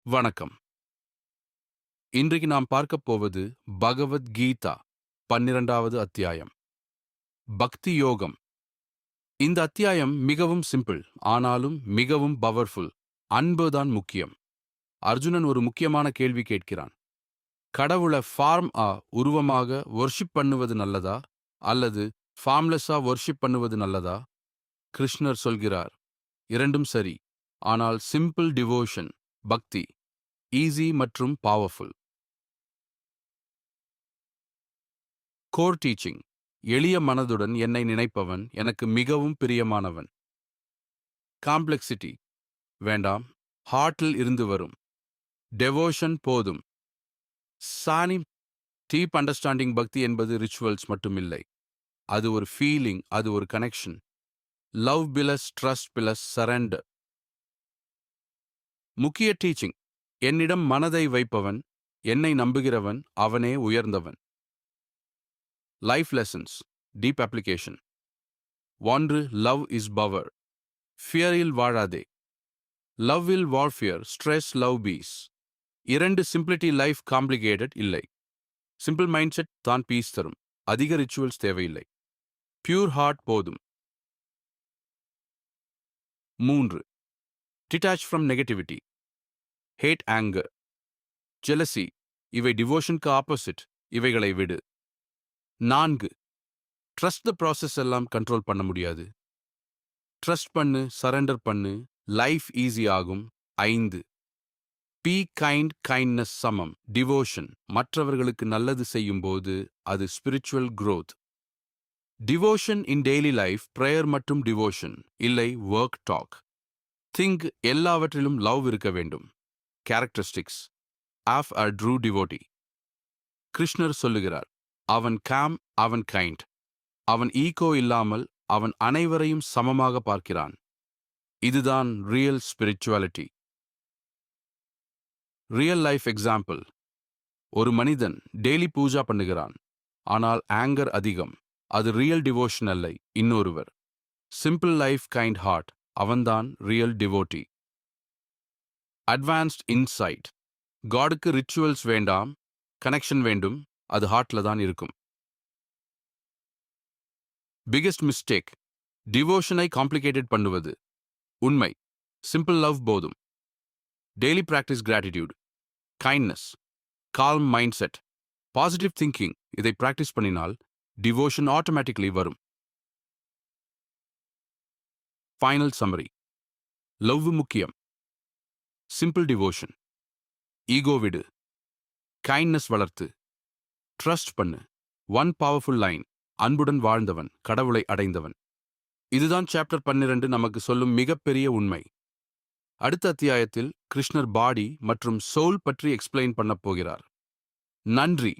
வணக்கம். இன்றைக்கு நாம் பார்க்கப் போவது பகவத் கீதா 12வது அத்தியாயம். பக்தி யோகம். இந்த அத்தியாயம் மிகவும் சிம்பிள், ஆனாலும் மிகவும் பவர்ஃபுல். அன்புதான் முக்கியம். அர்ஜுனன் ஒரு முக்கியமான கேள்வி கேட்கிறான். கடவுள உருவமாக வொர்ஷிப் பண்ணுவது நல்லதா, அல்லது ஃபார்ம்லெஸ்ஸா வொர்ஷிப் பண்ணுவது நல்லதா? கிருஷ்ணர் சொல்கிறார், இரண்டும் சரி. ஆனால் சிம்பிள் டிவோஷன், பக்தி, ஈஸி மற்றும் பவர்ஃபுல். Core teaching. எளிய மனதுடன் என்னை நினைப்பவன் எனக்கு மிகவும் பிரியமானவன். காம்ப்ளெக்சிட்டி வேண்டாம், ஹார்ட்டில் இருந்து வரும். டெவோஷன் போதும். சானி. Deep understanding. பக்தி என்பது ரிச்சுவல்ஸ் மட்டுமில்லை, அது ஒரு ஃபீலிங், அது ஒரு connection. Love plus trust plus surrender. முக்கிய டீச்சிங். என்னிடம் மனதை வைப்பவன், என்னை நம்புகிறவன், அவனே உயர்ந்தவன். Life lessons. Deep application. 1. Love is power. ஃபியரில் வாழாதே. Love will warfare, stress love peace. 2. Simplicity. Life complicated இல்லை. சிம்பிள் மைண்ட் செட் தான் பீஸ் தரும். அதிக ரிச்சுவல்ஸ் தேவையில்லை. பியூர் ஹார்ட் போதும். 3. Detach from negativity. Hate, anchor, jealousy இவை டிவோஷனுக்கு ஆப்போசிட். இவைகளை விடு. 4. Trust the process. எல்லாம் கண்ட்ரோல் பண்ண முடியாது. ட்ரஸ்ட் பண்ணு, சரண்டர் பண்ணு, லைஃப் ஈஸி ஆகும். 5. Be kind. கைண்ட்னஸ் சமம் டிவோஷன். மற்றவர்களுக்கு நல்லது செய்யும் போது அது spiritual growth. Devotion in daily life. Prayer மற்றும் டிவோஷன் இல்லை, ஒர்க் டாக். திங்க். எல்லாவற்றிலும் லவ் இருக்க வேண்டும். Characteristics of a true devotee. கிருஷ்ணர் சொல்லுகிறார், அவன் காம், அவன் கைண்ட், அவன் ஈகோ இல்லாமல் அவன் அனைவரையும் சமமாக பார்க்கிறான். இதுதான் real spirituality. Real life example. ஒரு மனிதன் டெய்லி பூஜா பண்ணுகிறான், ஆனால் ஆங்கர் அதிகம். அது ரியல் டிவோஷன் அல்லை, இன்னொருவர். சிம்பிள் லைஃப், கைண்ட் ஹார்ட், அவன்தான் ரியல் டிவோட்டி. Advanced insight. காடுக்கு ரிச்சுவல்ஸ் வேண்டாம், கனெக்ஷன் வேண்டும். அது ஹார்ட்ல தான் இருக்கும். Biggest mistake. டிவோஷனை காம்ப்ளிகேட்டட் பண்ணுவது. உண்மை. சிம்பிள் லவ் போதும். Daily practice gratitude, kindness, calm mind set, positive thinking. இதை பிராக்டிஸ் பண்ணினால் டிவோஷன் ஆட்டோமேட்டிக்லி வரும். Final summary. லவ் முக்கியம். Simple devotion. ஈகோ விடு. கைண்ட்னஸ் வளர்த்து. ட்ரஸ்ட் பண்ணு. One powerful line. அன்புடன் வாழ்ந்தவன் கடவுளை அடைந்தவன். இதுதான் சாப்டர் 12 நமக்கு சொல்லும் மிகப்பெரிய உண்மை. அடுத்த அத்தியாயத்தில் கிருஷ்ணர் பாடி மற்றும் சோல் பற்றி எக்ஸ்பிளைன் பண்ணப் போகிறார். நன்றி.